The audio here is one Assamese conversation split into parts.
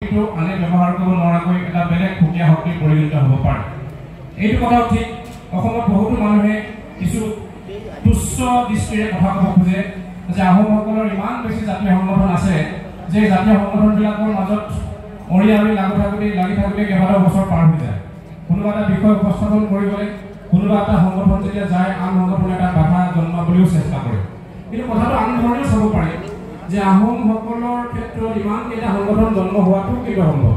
আনে ব্যৱহাৰ কৰিব নোৱাৰাকৈ এটা বেলেগ সুকীয়া শক্তি পৰিগণিত হ'ব পাৰে। এইটো কথাও ঠিক অসমত বহুতো মানুহে কিছু তুচ্ছ দৃষ্টিৰে কথা ক'ব খোজে যে আহোমসকলৰ ইমান বেছি জাতীয় সংগঠন আছে যে জাতীয় সংগঠনবিলাকৰ মাজত অৰিয়াৰি লাগি থাকোঁতে কেইবাটাও বছৰ পাৰ হৈ যায়। কোনোবা এটা বিষয় উপস্থাপন কৰিবলৈ কোনোবা এটা সংগঠন যেতিয়া যায় আন সংগঠনে এটা বাধা জন্মাবলৈও চেষ্টা কৰে। কিন্তু কথাটো আন ধৰণেও চাব পাৰে যে আহোমসকলৰ ক্ষেত্ৰত ইমানকেইটা সংগঠন জন্ম হোৱাটো কিন্তু সম্ভৱ।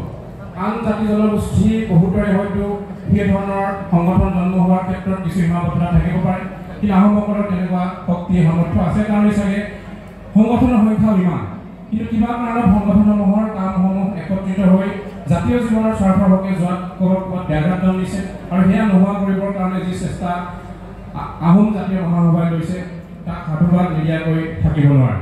আন জাতি জনগোষ্ঠী বহুতৰে হয়তো সেই ধৰণৰ সংগঠন জন্ম হোৱাৰ ক্ষেত্ৰত কিছু সীমাবদ্ধতা থাকিব পাৰে, কিন্তু আহোমসকলৰ তেনেকুৱা শক্তি সামৰ্থ্য আছে কাৰণে চাগে সংগঠনৰ সংখ্যাও ইমান। কিন্তু কিবা কাৰণত সংগঠনসমূহৰ কামসমূহ একত্ৰিত হৈ জাতীয় জীৱনৰ স্বাৰ্থৰ হকে যোৱাত ক'ৰবাত ব্যাঘাত জন্মিছে আৰু সেয়া নোহোৱা কৰিবৰ কাৰণে যি চেষ্টা আহোম জাতীয় মহাসভাই লৈছে তাক সাধুবাদ নিদিয়াকৈ থাকিব নোৱাৰে।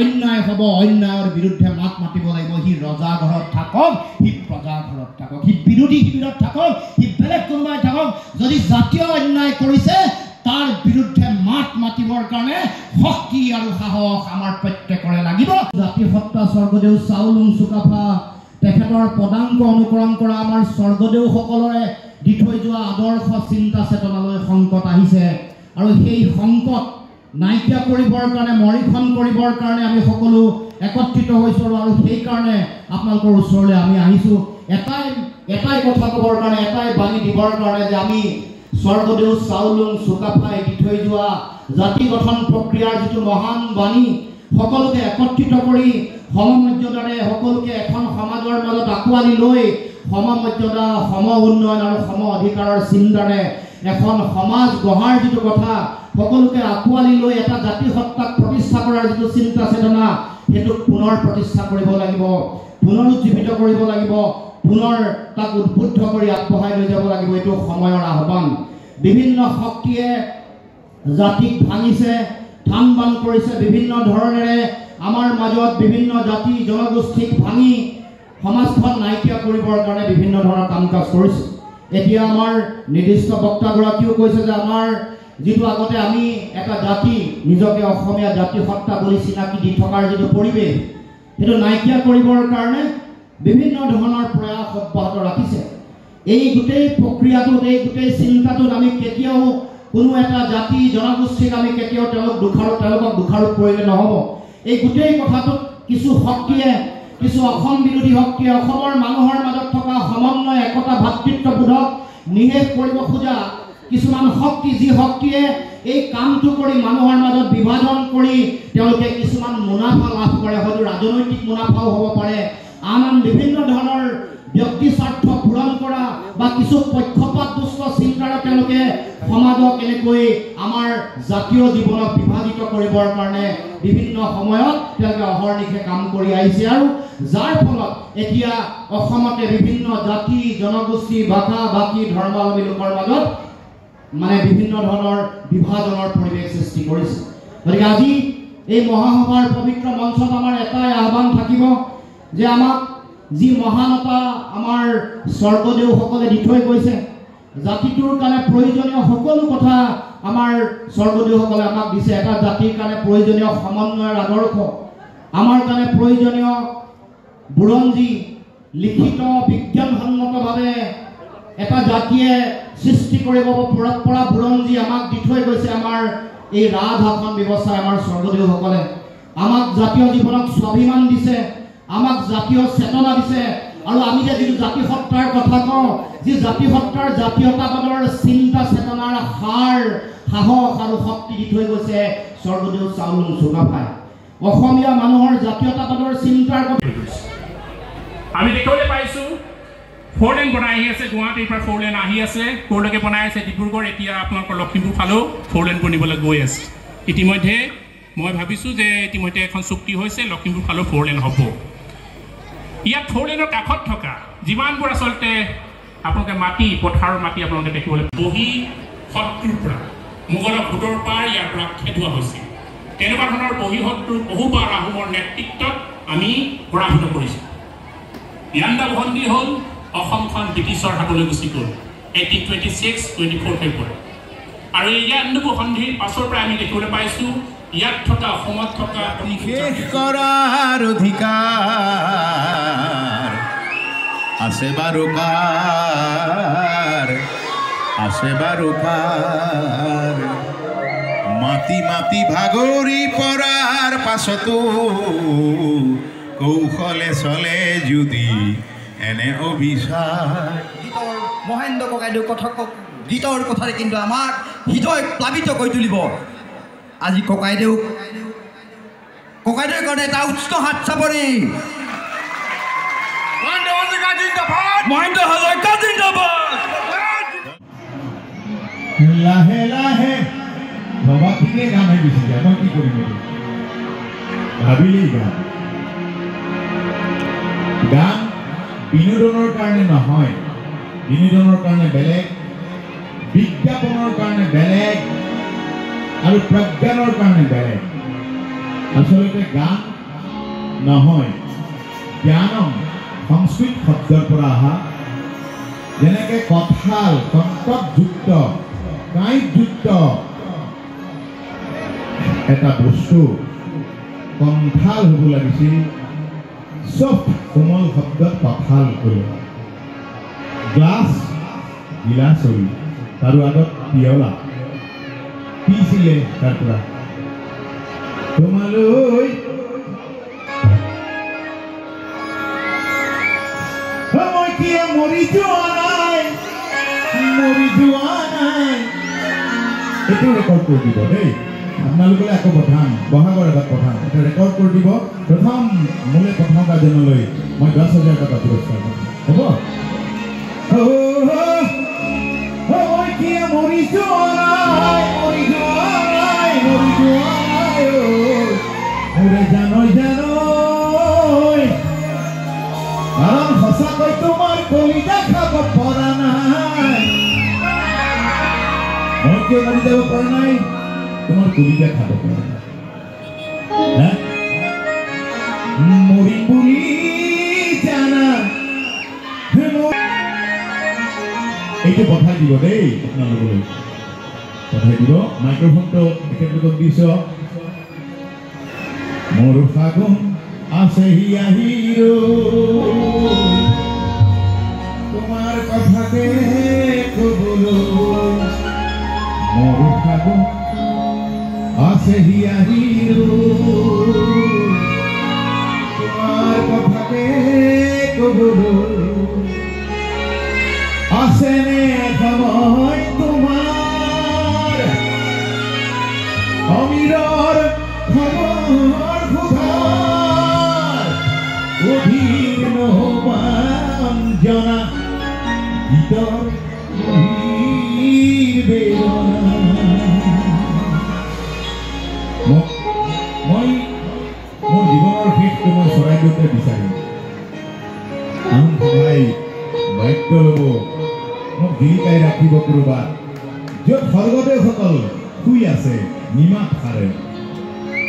অন্যায় হ'ব, অন্যায়ৰ বিৰুদ্ধে মাত মাতিব লাগিব। সি ৰজা ঘৰত থাকক, সি প্ৰজা ঘৰত থাকক, সি বিৰোধী শিবিৰত থাকক, সি বেলেগ কোনোবাই থাকক, যদি জাতীয় অন্যায় কৰিছে তাৰ বিৰুদ্ধে মাত মাতিবৰ কাৰণে শক্তি আৰু সাহস আমাৰ প্ৰত্যেকৰে লাগিব। জাতিসত্তা স্বৰ্গদেউ চাওলুং চুকাফা তেখেতৰ পদাংক অনুকৰণ কৰা আমাৰ স্বৰ্গদেউসকলৰে দি থৈ যোৱা আদৰ্শ চিন্তা চেতনালৈ সংকট আহিছে আৰু সেই সংকট নাইকিয়া কৰিবৰ কাৰণে মৰিখন কৰিবৰ কাৰণে আমি সকলো একত্ৰিত হৈছোঁ আৰু সেইকাৰণে আপোনালোকৰ ওচৰলৈ আমি আহিছোঁ এটাই কথা ক'বৰ কাৰণে, এটাই বাণী দিবৰ কাৰণে যে আমি স্বৰ্গদেউ চাওলুং চুকাফাই দি থৈ যোৱা জাতি গঠন প্ৰক্ৰিয়াৰ যিটো মহান বাণী সকলোকে একত্ৰিত কৰি সমমৰ্যাদাৰে সকলোকে এখন সমাজৰ মাজত আঁকোৱালি লৈ সমমৰ্যাদা, সম উন্নয়ন আৰু সম অধিকাৰৰ চিন্তাৰে এখন সমাজ গঢ়াৰ যিটো কথা সকলোকে আঁকোৱালি লৈ এটা জাতি সত্তাক প্ৰতিষ্ঠা কৰাৰ যিটো চিন্তা চেতনা সেইটো পুনৰ প্ৰতিষ্ঠা কৰিব লাগিব, পুনৰুজ্জীৱিত কৰিব লাগিব, পুনৰ তাক উদ্বুদ্ধ কৰি আগবঢ়াই লৈ যাব লাগিব। এইটো সময়ৰ আহ্বান। বিভিন্ন শক্তিয়ে জাতিক ভাঙিছে, থান বান কৰিছে, বিভিন্ন ধৰণেৰে আমাৰ মাজত বিভিন্ন জাতি জনগোষ্ঠীক ভাঙি সমাজখন নাইকিয়া কৰিবৰ কাৰণে বিভিন্ন ধৰণৰ কাম কাজ কৰিছে। এতিয়া আমাৰ নিৰ্দিষ্ট বক্তাগৰাকীও কৈছে যে আমাৰ যিটো আগতে আমি এটা জাতি নিজকে অসমীয়া জাতি সত্তা বুলি চিনাকি দি থকাৰ যিটো পৰিৱেশ সেইটো নাইকিয়া কৰিবৰ কাৰণে বিভিন্ন ধৰণৰ প্ৰয়াস অব্যাহত ৰাখিছে। এই গোটেই প্ৰক্ৰিয়াটোত, এই গোটেই চিন্তাটোত আমি কেতিয়াও কোনো এটা জাতি জনগোষ্ঠীক আমি কেতিয়াও তেওঁলোকক দোষাৰোপ কৰিলে নহ'ব। এই গোটেই কথাটোত কিছু শক্তিয়ে, কিছু অসম বিৰোধী শক্তিয়ে অসমৰ মানুহৰ মাজত থকা সমন্বয়, একতা, ভাতৃত্ববোধক নিষেধ কৰিব খোজা কিছুমান শক্তি, যি শক্তিয়ে এই কামটো কৰি মানুহৰ মাজত বিভাজন কৰি তেওঁলোকে কিছুমান মুনাফা লাভ কৰে, হয়তো ৰাজনৈতিক মুনাফাও হ'ব পাৰে, আন বিভিন্ন ধৰণৰ ব্যক্তি স্বাৰ্থ পূৰণ কৰা বা কিছু পক্ষপাত দুষ্ট চিন্তাৰে তেওঁলোকে সমাজক এনেকৈ আমাৰ জাতীয় জীৱনক বিভাজিত কৰিবৰ কাৰণে বিভিন্ন সময়ত তেওঁলোকে অহৰ্নিশে কাম কৰি আহিছে আৰু যাৰ ফলত এতিয়া অসমতে বিভিন্ন জাতি জনগোষ্ঠী, ভাষা ভাষী, ধৰ্মাৱলম্বী লোকৰ মাজত মানে বিভিন্ন ধৰণৰ বিভাজনৰ পৰিৱেশ সৃষ্টি কৰিছে। গতিকে আজি এই মহাসভাৰ পবিত্ৰ মঞ্চত আমাৰ এটাই আহ্বান থাকিব যে আমাক যি মহানতা আমাৰ স্বৰ্গদেউসকলে দি থৈ গৈছে, জাতিটোৰ কাৰণে প্ৰয়োজনীয় সকলো কথা আমাৰ স্বৰ্গদেউসকলে আমাক দিছে। এটা জাতিৰ কাৰণে প্ৰয়োজনীয় সমন্বয়ৰ আদৰ্শ, আমাৰ কাৰণে প্ৰয়োজনীয় বুৰঞ্জী, লিখিত বিজ্ঞানসন্মতভাৱে এটা জাতিয়ে সৃষ্টি কৰিব পৰা বুৰঞ্জী আমাক দি থৈ গৈছে আমাৰ এই ৰাজশাসন ব্যৱস্থাই। আমাৰ স্বৰ্গদেউসকলে আমাক জাতীয় জীৱনক স্বাভিমান দিছে, আমাক জাতীয় চেতনা দিছে আৰু আমি যে যিটো জাতি সত্তাৰ কথা কওঁ, যি জাতি সত্তাৰ জাতীয়তাবাদৰ চিন্তা চেতনাৰ সাৰ, সাহস আৰু শক্তি দি থৈ গৈছে স্বৰ্গদেউ চাওলুং চুকাফাই। অসমীয়া মানুহৰ জাতীয়তাবাদৰ চিন্তাৰ কথা আমি দেখিবলৈ পাইছোঁ। 4 লেন বনাই আহি আছে, গুৱাহাটীৰ পৰা 4 লেন আহি আছে, ক'লৈকে বনাই আছে ডিব্ৰুগড়, এতিয়া আপোনালোকৰ লখিমপুৰ ফালেও 4 লেন বনিবলৈ গৈ আছে। ইতিমধ্যে মই ভাবিছোঁ যে ইতিমধ্যে এখন চুক্তি হৈছে, লখিমপুৰ ফালেও 4 লেন হ'ব। ইয়াত 4 লেনৰ কাষত থকা যিমানবোৰ আচলতে আপোনালোকে মাটি, পথাৰৰ মাটি আপোনালোকে দেখিবলৈ বহি শত্ৰুৰ পৰা, মোগলক ভোটৰ পাৰ ইয়াৰ পৰা খেদোৱা হৈছিল। তেনেকুৱা ধৰণৰ বহি শত্ৰু বহুবাৰ আহোমৰ নেতৃত্বত আমি পৰাভূত কৰিছোঁ। ইয়াণ্ডা বসন্ধি হ'ল, অসমখন ব্ৰিটিছৰ হাতলৈ গুচি গ'ল 1826-24 ফেব্ৰুৱাৰী। আৰু এই ইয়াণ্ডা বসন্ধিৰ পাছৰ পৰা আমি দেখিবলৈ পাইছোঁ ইয়াত থকা অসমত থকা বিশেষ কৰাৰ অধিকাৰ আছে বাৰুকাৰ মাটি মাটি ভাগৰি পৰাৰ পাছতো কৌশলে চলে যদি এনে অভিচাৰ গীতৰ মহেন্দ্ৰ ককাইদেউ কথক গীতৰ কথাৰে কিন্তু আমাক হৃদয় প্লাবিত কৰি তুলিব আজি ককাইদেউৰ কাৰণে এটা উচ্চ হাত চাপৰি মহেন্দ্ৰ হাজৰিকা জিন্দাবাদ লাহে লাহে ভবাখিনিয়ে গান হৈ গুচি যায় মই কি কৰিম ভাবিলেই গান বিনোদনৰ কাৰণে নহয় বিনোদনৰ কাৰণে বেলেগ বিজ্ঞাপনৰ কাৰণে বেলেগ আৰু প্ৰজ্ঞানৰ কাৰণে বেলেগ আচলতে গান নহয় জ্ঞানম সংস্কৃত শব্দৰ পৰা অহা যেনেকে কঁঠাল কণ্টকযুক্ত কাঁইটযুক্ত এটা বস্তু কণ্ঠাল হ'ব লাগিছিল চব কোমল শব্দত কঁঠাল কৰি গ্লাছ গিলাচৰি তাৰো আগত পিয়লা পিছিলে তাৰ পৰা তোমালৈ মই কিয় মৰি যোৱা নাই এইটো ৰেকৰ্ড কৰি দিব দেই আপোনালোকে আকৌ পঠাম বহাগৰ আগত পঠাম এটা ৰেকৰ্ড কৰি দিব প্ৰথম মোলে প্ৰথম গাজনলৈ মই 10,000 টকা পুৰস্কাৰ দিম হ'ব মই কিয় মৰি যোৱা নাই মোৰে জানৈ কাৰণ সঁচাকৈ তোমাৰ কলিজা খাব পৰা নাই মই কিয় মৰি যাব পৰা নাই তোমাৰ কলিজা খাব পৰা নাই মৰিম বুলি জানা এইটো পঠাই দিব দেই আপোনালোকলৈ পঠাই দিব মাইক্ৰফোনটো এখেতলোকক দিছ মোৰ ফাগুন আছেহি আহিৰো তোমাৰ কথাকে কবলৈ মোৰ ফাগুন আছেহি আহিৰো তোমাৰ কথাকে কবলৈ আছেনে সময় তোমাৰ অমিৰৰ খবৰ অধীৰ নহবান জনা গীতৰ বেদনা মই মোৰ জীৱনৰ শেষটো মই চৰাইদেউতে বিচাৰিম আন সভাই দায়িত্ব ল'ব মোক জিলিকাই ৰাখিব ক'ৰবাত য'ত স্বৰ্গদেউসকল শুই আছে নিমাত সাৰে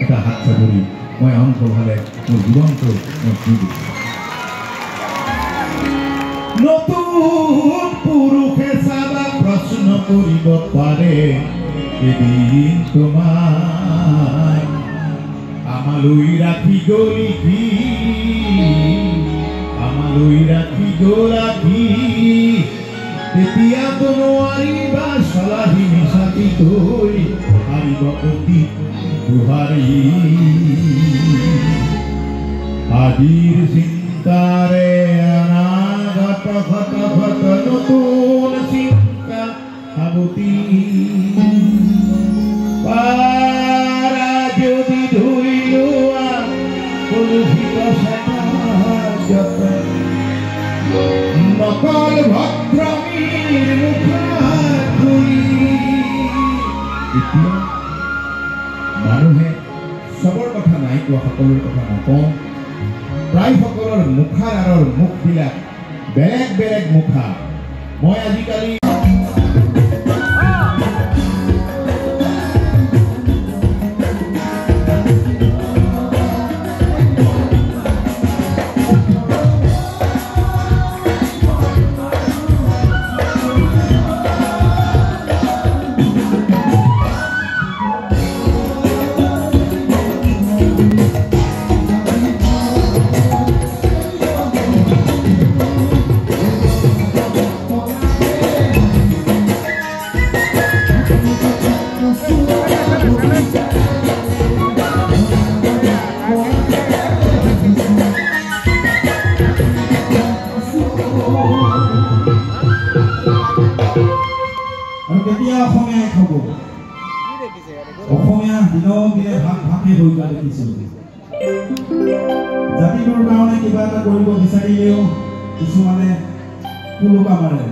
এটা হাত চাপৰি মই আন সভালে মোৰ জীৱনটো মই শুই দিছোঁ নতুন পুৰুষে চাবা প্ৰশ্ন কৰিব পাৰে এদিন তোমাক আমালৈ ৰাখি গলি আমালৈ ৰাখি গলাকি তেতিয়াতো নোৱাৰিবা চলাহি মিছাকি থৈ হাৰিব অতি দুহাৰী আজিৰ চিন্তাৰে অনাগত ঘট ঘট নতুন চিন্তা সাৱতি পাৰা যদি ধুই লোৱা কলুষিত নকল ভদ্ৰমীৰ মুখাত ধৰি এতিয়া মানুহে চবৰ কথা নাই কোৱা সকলোৰ কথা নকওঁ প্ৰায় সকলৰ মুখাৰ আঁৰৰ মুখবিলাক বেলেগ বেলেগ মুখা মই আজিকালি অসমীয়াই খাব অসমীয়া দিনক দিনে ভাগ ভাগে হৈ যোৱা দেখিছোঁ জাতিটোৰ কাৰণে কিবা এটা কৰিব বিচাৰিলেও কিছুমানে কুলুকা মাৰে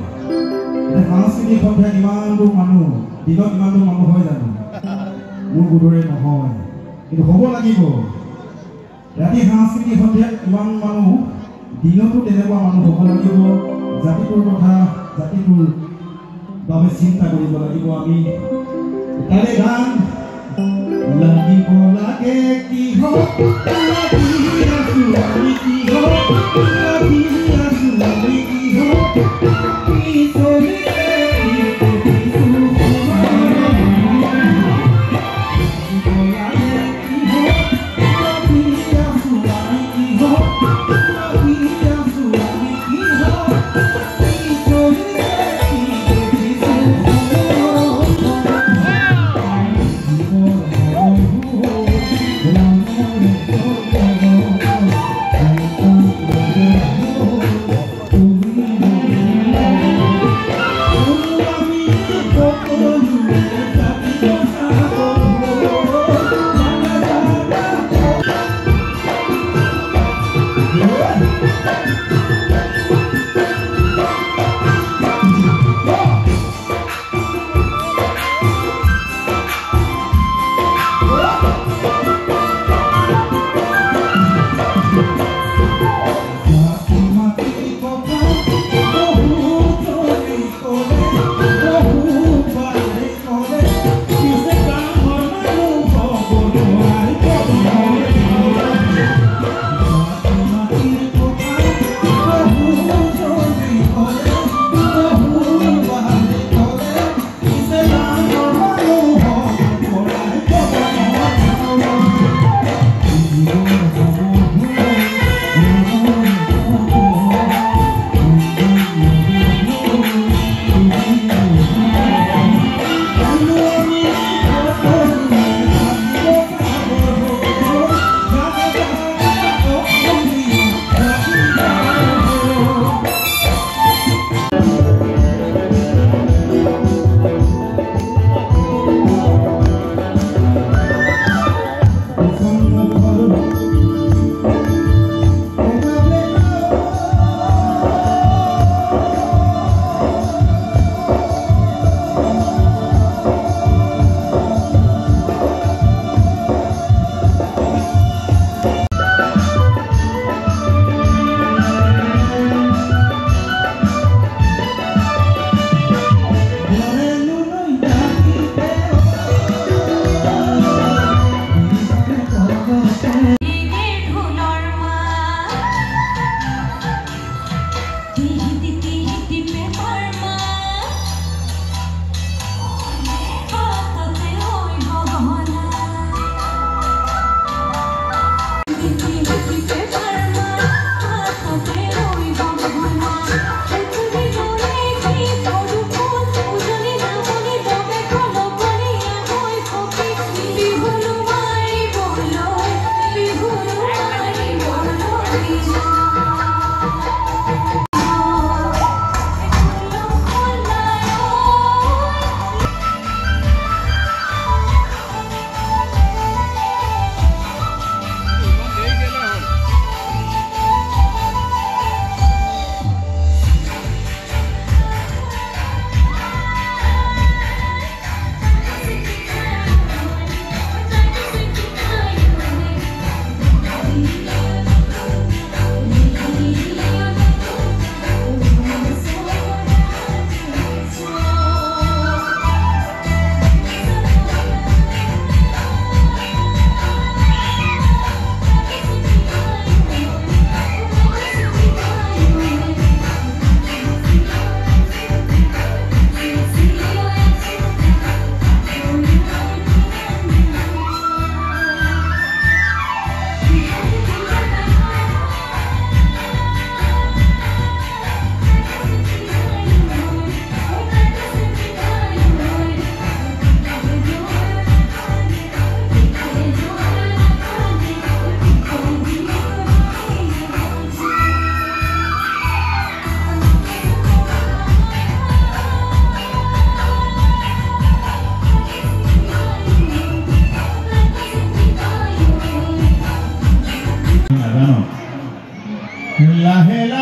সাংস্কৃতিক সন্ধিয়াত ইমানবোৰ মানুহ দিনত ইমানবোৰ মানুহ হয় জানো মোৰ বোধৰে নহয় কিন্তু হ'ব লাগিব ৰাতি সাংস্কৃতিক সন্ধিয়াত ইমান মানুহ দিনতো তেনেকুৱা মানুহ হ'ব লাগিব জাতিটোৰ কথা জাতিটোৰ বাবে চিন্তা কৰিব লাগিব আমি তাৰে গান লাগিব লাগে কি হওক লাগি আছো আমি কি হওক লাগি আছো আমি কি হওক কি চলিছে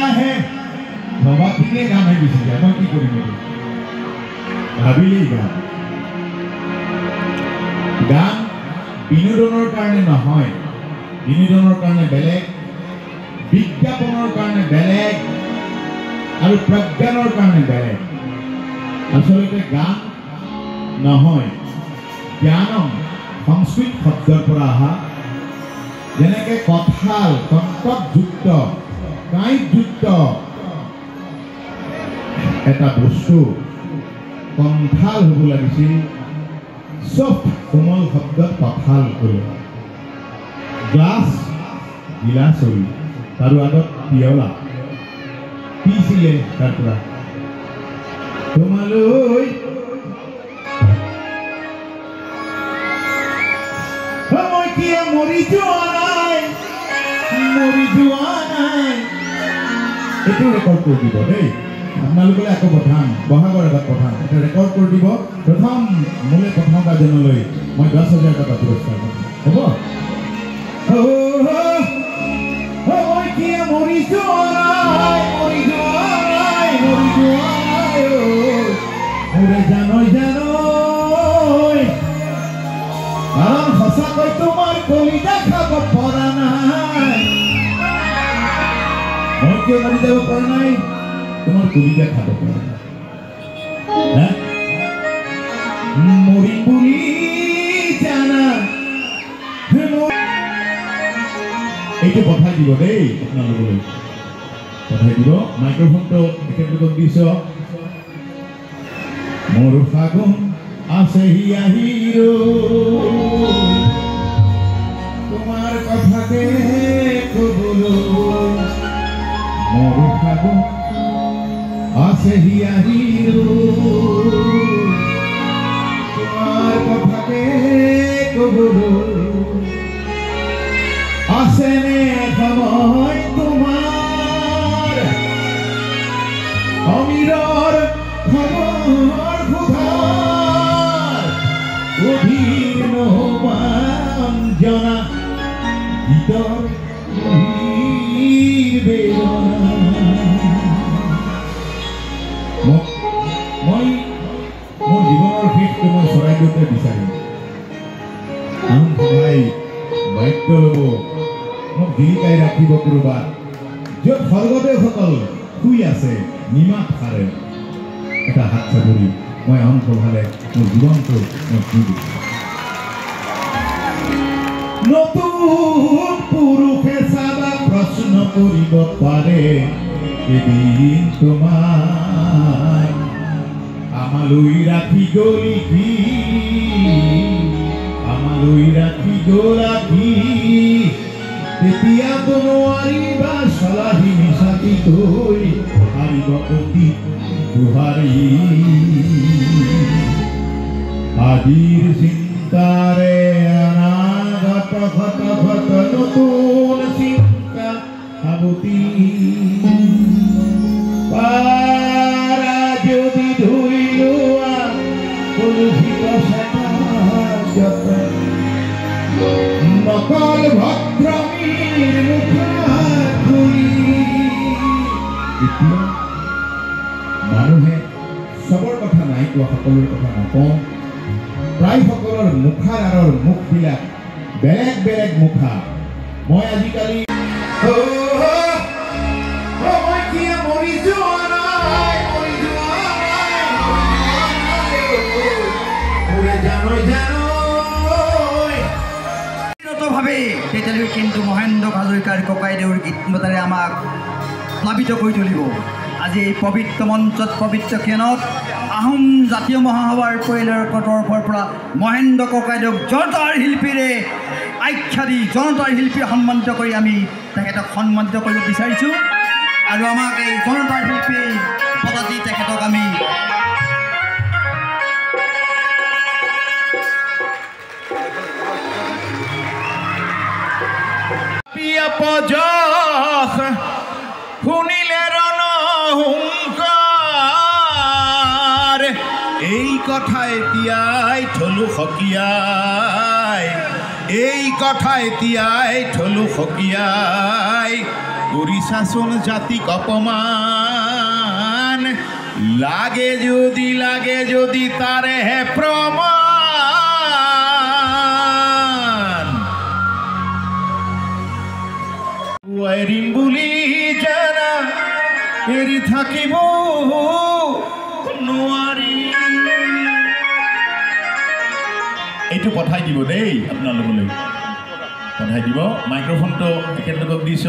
আহে ভবাখিনিয়ে গান হৈ গুচি যায় মই কি কৰিম ভাবিলেই গান গান বিনোদনৰ কাৰণে নহয় বিনোদনৰ কাৰণে বেলেগ বিজ্ঞাপনৰ কাৰণে বেলেগ আৰু প্ৰজ্ঞানৰ কাৰণে বেলেগ আচলতে গান নহয় জ্ঞানম সংস্কৃত শব্দৰ পৰা অহা যেনেকে কঁঠাল কণ্টকযুক্ত কাঁইটযুক্ত এটা বস্তু কণ্ঠাল হ'ব লাগিছিল চব কোমল শব্দত কঁঠাল ক'লে গ্লাছ গিলাচ হ'ল তাৰো আগত পিয়লা পিছিলে তাৰ পৰা তোমালৈ মই কিয় মৰি যোৱা নাই এইটো ৰেকৰ্ড কৰি দিব দেই আপোনালোকে আকৌ পঠাম বহাগৰ আগত পঠাম এটা ৰেকৰ্ড কৰি দিব প্ৰথম মোলে প্ৰথম গাজনলৈ মই 10,000 টকা পুৰস্কাৰ দিম হ'ব মই কিয় মৰি যোৱা নাই মোৰে জানৈ কাৰণ সঁচাকৈ তোমাৰ কলিজা খাব পৰা নাই মই কিয় মাৰি যাব পৰা নাই তোমাৰ কলিজা খাব পৰা নাই মৰিম বুলি জানা এইটো পঠাই দিব দেই আপোনালোকলৈ পঠাই দিব মাইক্ৰফোনটো তেখেতলোকক দিছ মোৰ ফাগুন আছেহি আহিৰ তোমাৰ কথাকে কবলৈ মোৰ ফাগুন আছেহি আহিৰ তোমাৰ কথাকে কবলৈ আছেনে সময় তোমাৰ অমিৰৰ খবৰ সুধাৰ অধীৰ নহবান জনা গীতৰ মই মোৰ জীৱনৰ শেষটো মই চৰাইদেউতে বিচাৰিম আহোম সভাই দায়িত্ব ল'ব মোক জিলিকাই ৰাখিব ক'ৰবাত য'ত স্বৰ্গদেউসকল শুই আছে নিমাত সাৰে এটা হাত চাপৰি মই আহোম সভালে মোৰ জীৱনটো মই শুই দিছোঁ নতুন পুৰুষে চাবা প্ৰশ্ন কৰিব পাৰে এদিন তোমাক আমালৈ ৰাখি গলি কি আমালৈ ৰাখি গলাকি তেতিয়া নোৱাৰিবা চলাহি মিছাকি থৈ হাৰিব অতি দুহাৰি আজিৰ চিন্তাৰে অনাগত ঘট ঘট নতুন চিন্তা সাৱতি পাৰা যদি ধুই লোৱা কলুষিত নকল ভদ্ৰমীৰ মুখাত ঘূৰি এতিয়া মানুহে চবৰ কথা নাই কোৱা সকলোৰ কথা নকওঁ প্ৰায় সকলৰ মুখাৰ আঁৰৰ মুখবিলাক বেলেগ বেলেগ মুখা মই আজিকালি মই কিয় মৰি যোৱা নাই ভাৱে তেতিয়ালৈকে কিন্তু মহেন্দ্ৰ হাজৰিকাৰ ককাইদেউৰ গীতমাতাৰে আমাক প্লাবিত কৰি তুলিব আজি এই পবিত্ৰ মঞ্চত পবিত্ৰ ক্ষণত আহোম জাতীয় মহাসভাৰ পৰিয়ালৰ তৰফৰ পৰা মহেন্দ্ৰ ককাইদেউক জনতাৰ শিল্পীৰে আখ্যা দি জনতাৰ শিল্পী সন্মানিত কৰি আমি তেখেতক সন্মানিত কৰিব বিচাৰিছোঁ আৰু আমাক এই জনতাৰ শিল্পী বঁটা দি তেখেতক আমি শুনিলে ৰণহুংকাৰ এই কথা এতিয়াই থলো সকীয়াই এই কথা এতিয়াই থলো সকীয়াই কৰিছাচোন জাতিক অপমান লাগে যদি তাৰেহে প্ৰমাণ এৰিম বুলি জানা এৰি থাকিব নোৱাৰি এইটো পঠাই দিব দেই আপোনালোকলৈ পঠাই দিব মাইক্ৰফোনটো তেখেতলোকক দিছ